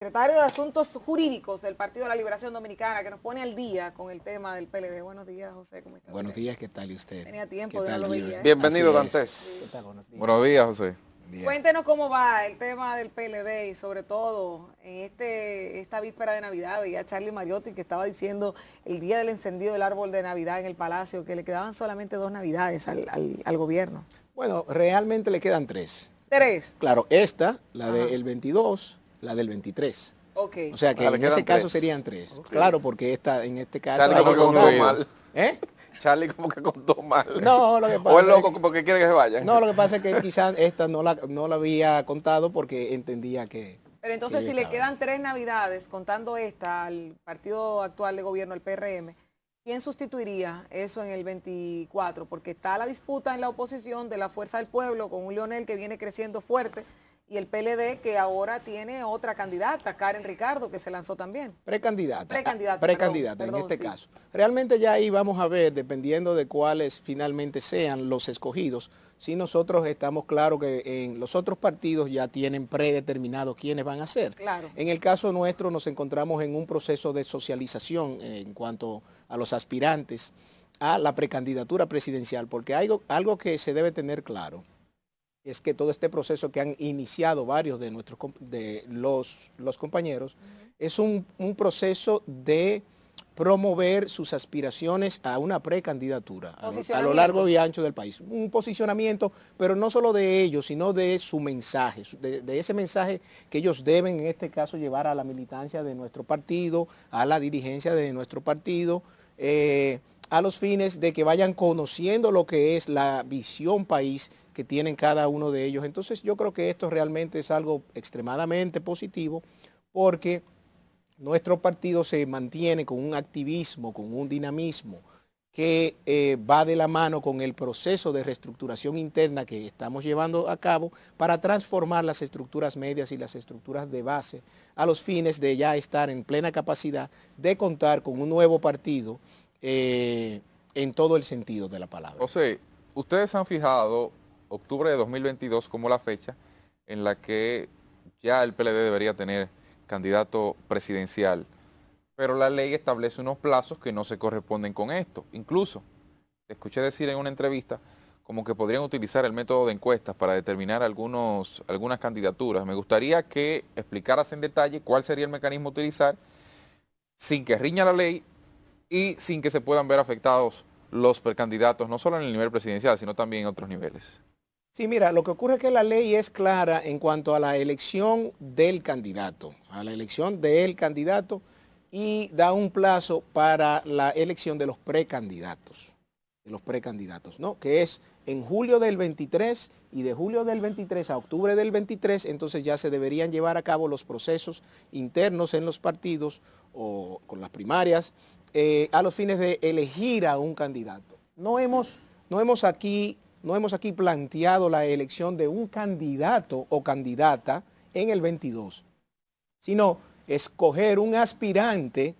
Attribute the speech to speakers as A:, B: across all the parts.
A: Secretario de Asuntos Jurídicos del Partido de la Liberación Dominicana, que nos pone al día con el tema del PLD. Buenos días, José, ¿cómo está
B: Buenos
A: usted?
B: días, ¿qué tal y usted?
A: Tenía tiempo
B: ¿Qué
A: de no
B: tal,
A: lo
B: Gilbert?
A: veía.
C: Bienvenido,
B: Así es.
C: Dantes.
B: ¿Qué tal? Buenos días.
C: Buenos días, José.
B: Bien.
A: Cuéntenos cómo va el tema del PLD y sobre todo en esta víspera de Navidad. Veía a Charlie Mariotti que estaba diciendo el día del encendido del árbol de Navidad en el Palacio que le quedaban solamente 2 Navidades al gobierno.
B: Bueno, realmente le quedan 3.
A: 3.
B: Claro, esta, la
A: Ajá.
B: del 22, la del 23.
A: Ok.
B: O sea que
C: Le
B: en
C: quedan
B: ese caso
C: 3.
B: serían 3.
C: Ok.
B: Claro, porque en este caso
C: Charlie
B: hay
C: como
B: que
C: que contó
B: contar.
C: mal.
B: ¿Eh?
C: Charlie como que contó mal.
B: No, lo que pasa
C: O es loco
B: es,
C: porque quiere que se vayan.
B: no, lo que pasa es que él quizás esta no la había contado porque entendía que...
A: Pero entonces
B: que
A: si
B: ya
A: le
B: estaba.
A: quedan 3 Navidades, contando esta al partido actual de gobierno, el PRM, ¿quién sustituiría eso en el 24? Porque está la disputa en la oposición de la Fuerza del Pueblo con un Leonel que viene creciendo fuerte y el PLD que ahora tiene otra candidata, Karen Ricardo, que se lanzó también.
B: Precandidata.
A: Precandidata,
B: En
A: perdón,
B: este
A: sí.
B: caso. Realmente ya ahí vamos a ver, dependiendo de cuáles finalmente sean los escogidos, si nosotros estamos claros que en los otros partidos ya tienen predeterminados quiénes van a ser.
A: Claro.
B: En el caso nuestro nos encontramos en un proceso de socialización en cuanto a los aspirantes a la precandidatura presidencial, porque hay algo que se debe tener claro es que todo este proceso que han iniciado varios de los compañeros es un proceso de promover sus aspiraciones a una precandidatura a lo largo y ancho del país. Un posicionamiento, pero no solo de ellos, sino de su mensaje, de ese mensaje que ellos deben en este caso llevar a la militancia de nuestro partido, a la dirigencia de nuestro partido, a los fines de que vayan conociendo lo que es la visión país que tienen cada uno de ellos. Entonces yo creo que esto realmente es algo extremadamente positivo porque nuestro partido se mantiene con un activismo, con un dinamismo que va de la mano con el proceso de reestructuración interna que estamos llevando a cabo para transformar las estructuras medias y las estructuras de base a los fines de ya estar en plena capacidad de contar con un nuevo partido en todo el sentido de la palabra.
C: José, ustedes han fijado octubre de 2022 como la fecha en la que ya el PLD debería tener candidato presidencial, pero la ley establece unos plazos que no se corresponden con esto. Incluso, te escuché decir en una entrevista como que podrían utilizar el método de encuestas para determinar algunas candidaturas. Me gustaría que explicaras en detalle cuál sería el mecanismo a utilizar sin que riña la ley y sin que se puedan ver afectados los precandidatos, no solo en el nivel presidencial, sino también en otros niveles.
B: Sí, mira, lo que ocurre es que la ley es clara en cuanto a la elección del candidato, y da un plazo para la elección de los precandidatos, ¿no? Que es en julio del 23 y de julio del 23 a octubre del 23, entonces ya se deberían llevar a cabo los procesos internos en los partidos o con las primarias a los fines de elegir a un candidato. No hemos aquí planteado la elección de un candidato o candidata en el 22, sino escoger un aspirante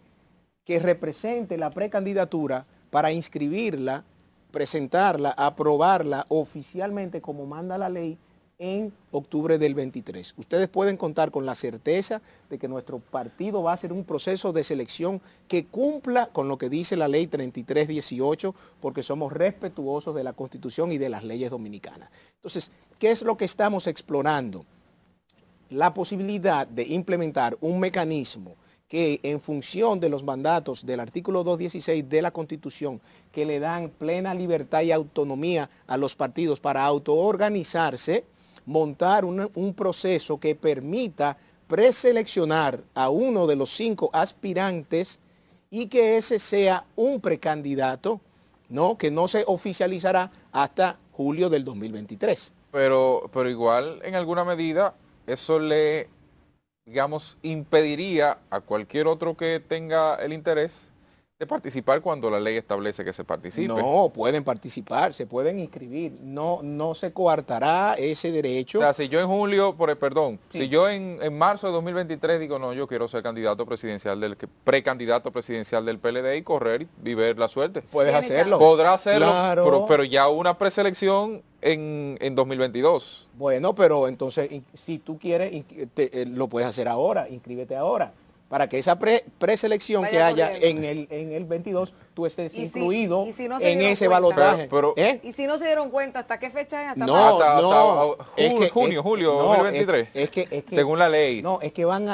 B: que represente la precandidatura para inscribirla, presentarla, aprobarla oficialmente como manda la ley en octubre del 23. Ustedes pueden contar con la certeza de que nuestro partido va a hacer un proceso de selección que cumpla con lo que dice la ley 3318, porque somos respetuosos de la Constitución y de las leyes dominicanas. Entonces, ¿qué es lo que estamos explorando? La posibilidad de implementar un mecanismo que en función de los mandatos del artículo 216 de la Constitución, que le dan plena libertad y autonomía a los partidos para autoorganizarse, montar un proceso que permita preseleccionar a uno de los 5 aspirantes y que ese sea un precandidato, ¿no? Que no se oficializará hasta julio del 2023.
C: Pero igual, en alguna medida, eso le, digamos, impediría a cualquier otro que tenga el interés de participar cuando la ley establece que se participe.
B: No, pueden participar, se pueden inscribir. No se coartará ese derecho.
C: O sea, si yo en julio, perdón,
B: Sí.
C: si yo en marzo de 2023 digo, no, yo quiero ser candidato presidencial precandidato presidencial del PLD y correr y ver la suerte.
B: Puedes
A: Tiene
B: hacerlo.
C: Podrá hacerlo,
B: Claro.
C: pero ya una preselección en 2022.
B: Bueno, pero entonces, si tú quieres, lo puedes hacer ahora, inscríbete ahora, para que esa preselección que
A: Vaya
B: haya
A: corriendo.
B: en el 22, tú estés
A: Y si-
B: incluido
A: y si no se
B: en
A: dieron
B: ese
A: cuenta.
B: balotaje.
C: Pero-
B: ¿Eh?
A: Y si no se dieron cuenta, ¿hasta qué fecha es? Hasta
B: No,
A: marzo.
C: Julio
B: no,
C: 2023.
B: es que
C: según la ley.
B: No, es que van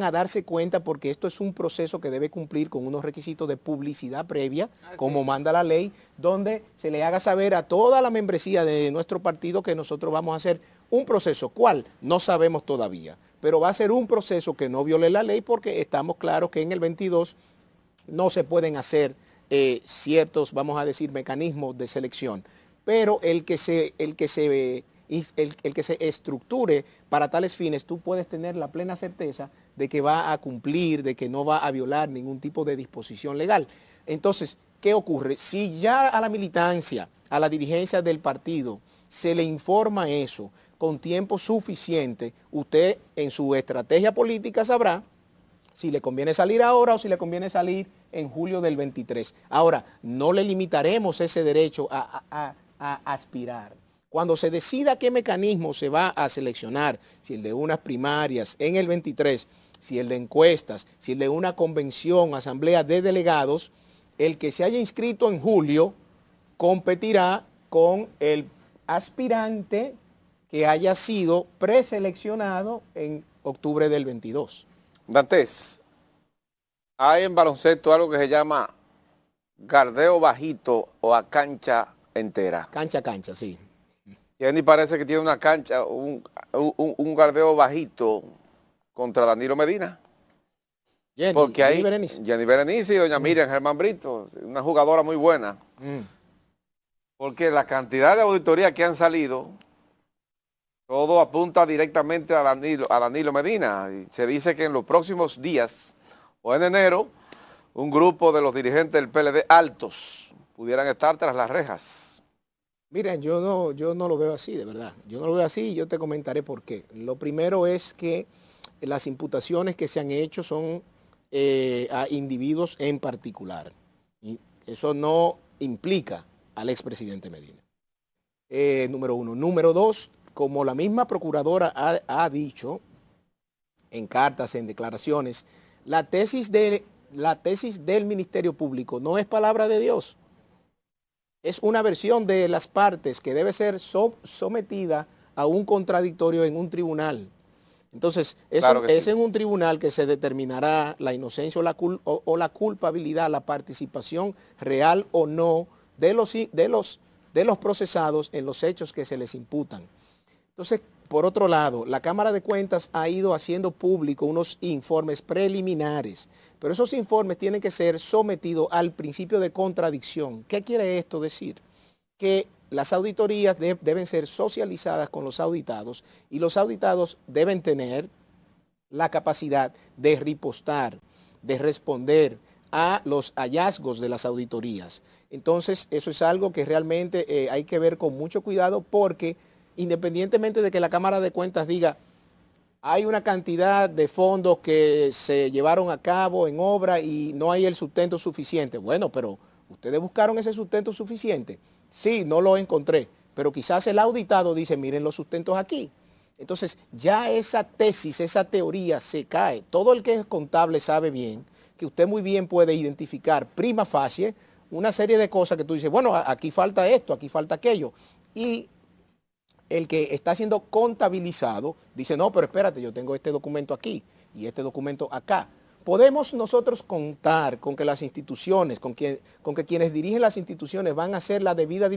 B: a darse cuenta porque esto es un proceso que debe cumplir con unos requisitos de publicidad previa, como manda la ley, donde se le haga saber a toda la membresía de nuestro partido que nosotros vamos a hacer un proceso. ¿Cuál? No sabemos todavía, pero va a ser un proceso que no viole la ley porque estamos claros que en el 22 no se pueden hacer ciertos, vamos a decir, mecanismos de selección, pero el que se estructure para tales fines, tú puedes tener la plena certeza de que va a cumplir, de que no va a violar ningún tipo de disposición legal. Entonces, ¿qué ocurre? Si ya a la militancia, a la dirigencia del partido, se le informa eso con tiempo suficiente, usted en su estrategia política sabrá si le conviene salir ahora o si le conviene salir en julio del 23. Ahora, no le limitaremos ese derecho a aspirar. Cuando se decida qué mecanismo se va a seleccionar, si el de unas primarias en el 23, si el de encuestas, si el de una convención, asamblea de delegados, el que se haya inscrito en julio competirá con el aspirante que haya sido preseleccionado en octubre del 22.
D: Dantes, hay en baloncesto algo que se llama gardeo bajito o a cancha entera.
B: Cancha a cancha, sí.
D: Y Andy parece que tiene una cancha, un gardeo bajito contra Danilo Medina. Porque hay Jenny Berenice y doña Miriam Germán Brito, una jugadora muy buena. Porque la cantidad de auditorías que han salido, todo apunta directamente a Danilo Medina. Y se dice que en los próximos días, o en enero, un grupo de los dirigentes del PLD altos pudieran estar tras las rejas.
B: Miren, yo no lo veo así, de verdad. Yo no lo veo así y yo te comentaré por qué. Lo primero es que las imputaciones que se han hecho son a individuos en particular. Y eso no implica al expresidente Medina. Número uno. Número dos, como la misma procuradora ha dicho en cartas, en declaraciones, la tesis del Ministerio Público no es palabra de Dios. Es una versión de las partes que debe ser sometida a un contradictorio en un tribunal. Entonces, es en un tribunal que se determinará la inocencia o la culpabilidad, la participación real o no de los procesados en los hechos que se les imputan. Entonces, por otro lado, la Cámara de Cuentas ha ido haciendo público unos informes preliminares, pero esos informes tienen que ser sometidos al principio de contradicción. ¿Qué quiere esto decir? Que las auditorías deben ser socializadas con los auditados y los auditados deben tener la capacidad de ripostar, de responder a los hallazgos de las auditorías. Entonces, eso es algo que realmente hay que ver con mucho cuidado porque independientemente de que la Cámara de Cuentas diga hay una cantidad de fondos que se llevaron a cabo en obra y no hay el sustento suficiente. Bueno, pero ¿ustedes buscaron ese sustento suficiente? Sí, no lo encontré, pero quizás el auditado dice, miren los sustentos aquí. Entonces, ya esa tesis, esa teoría se cae. Todo el que es contable sabe bien que usted muy bien puede identificar prima facie una serie de cosas que tú dices, bueno, aquí falta esto, aquí falta aquello. Y el que está siendo contabilizado dice, no, pero espérate, yo tengo este documento aquí y este documento acá. Podemos nosotros contar con que las instituciones, con que quienes dirigen las instituciones van a hacer la debida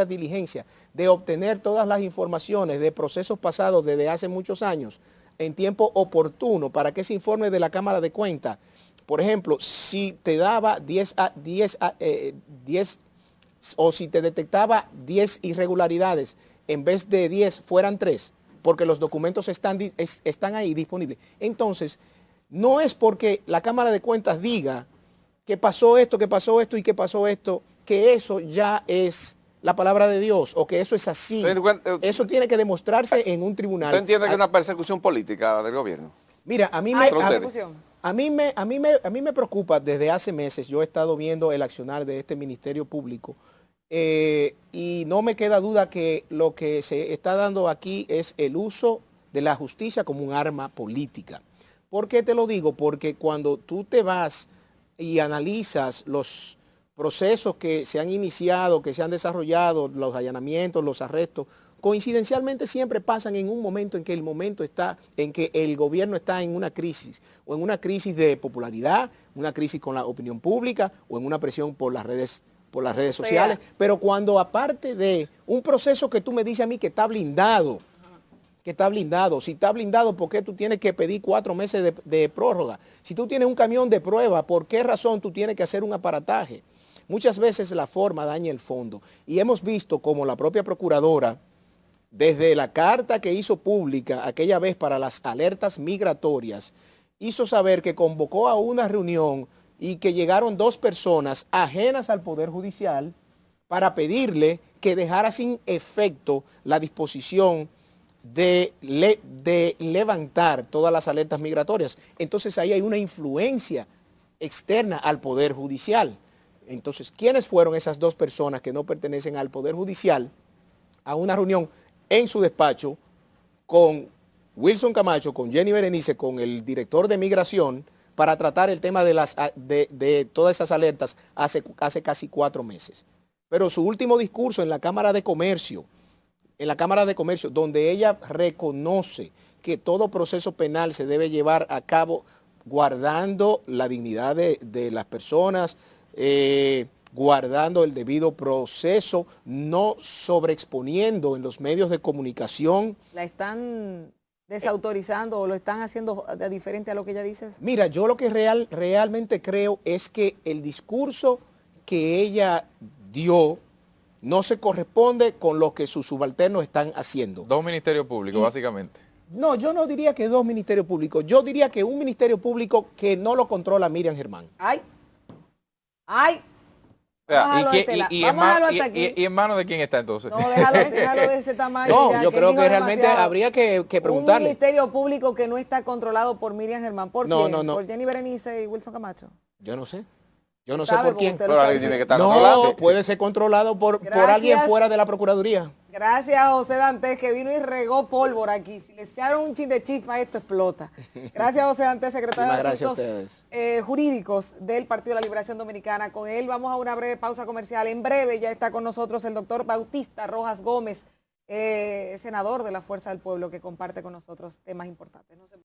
B: diligencia de obtener todas las informaciones de procesos pasados desde hace muchos años en tiempo oportuno para que ese informe de la Cámara de Cuentas, por ejemplo, si te daba 10 o si te detectaba 10 irregularidades, en vez de 10 fueran 3, porque los documentos están ahí disponibles. Entonces, no es porque la Cámara de Cuentas diga que pasó esto y que pasó esto, que eso ya es la palabra de Dios o que eso es así. Eso tiene que demostrarse en un tribunal.
D: ¿Usted entiende que es una persecución política del gobierno?
B: Mira, a mí me preocupa desde hace meses. Yo he estado viendo el accionar de este Ministerio Público y no me queda duda que lo que se está dando aquí es el uso de la justicia como un arma política. ¿Por qué te lo digo? Porque cuando tú te vas y analizas los procesos que se han iniciado, que se han desarrollado, los allanamientos, los arrestos, coincidencialmente siempre pasan en un momento en que el gobierno está en una crisis, o en una crisis de popularidad, una crisis con la opinión pública, o en una presión por las redes sociales. Pero cuando aparte de un proceso que tú me dices a mí que está blindado, si está blindado, ¿por qué tú tienes que pedir 4 meses de prórroga? Si tú tienes un camión de prueba, ¿por qué razón tú tienes que hacer un aparataje? Muchas veces la forma daña el fondo. Y hemos visto como la propia procuradora, desde la carta que hizo pública aquella vez para las alertas migratorias, hizo saber que convocó a una reunión y que llegaron 2 personas ajenas al Poder Judicial para pedirle que dejara sin efecto la disposición de levantar todas las alertas migratorias. Entonces ahí hay una influencia externa al Poder Judicial. Entonces, ¿quiénes fueron esas 2 personas que no pertenecen al Poder Judicial a una reunión en su despacho con Wilson Camacho, con Jenny Berenice, con el director de Migración, para tratar el tema de todas esas alertas hace casi 4 meses? Pero su último discurso en la Cámara de Comercio, donde ella reconoce que todo proceso penal se debe llevar a cabo guardando la dignidad de las personas, guardando el debido proceso, no sobreexponiendo en los medios de comunicación.
A: ¿La están desautorizando o lo están haciendo diferente a lo que ella dice?
B: Mira, yo lo que realmente creo es que el discurso que ella dio no se corresponde con lo que sus subalternos están haciendo.
C: 2 ministerios públicos, básicamente.
B: No, yo no diría que 2 ministerios públicos. Yo diría que un ministerio público que no lo controla Miriam Germán.
A: ¡Ay!
C: O sea, ¿y en manos de quién está entonces?
A: No, déjalo de ese tamaño.
B: No, yo creo que realmente habría que preguntarle.
A: Un ministerio público que no está controlado por Miriam Germán. ¿Por quién?
B: No.
A: ¿Por Jenny Berenice y Wilson Camacho?
B: Yo no sé por quién.
D: Pero alguien tiene que estar controlado.
B: Puede ser controlado por alguien fuera de la Procuraduría.
A: Gracias a José Dantes, que vino y regó pólvora aquí. Si le echaron un chin de chispa, esto explota. Gracias a José Dantes, secretario de Asuntos Jurídicos del Partido de la Liberación Dominicana. Con él vamos a una breve pausa comercial. En breve ya está con nosotros el doctor Bautista Rojas Gómez, senador de la Fuerza del Pueblo, que comparte con nosotros temas importantes. No se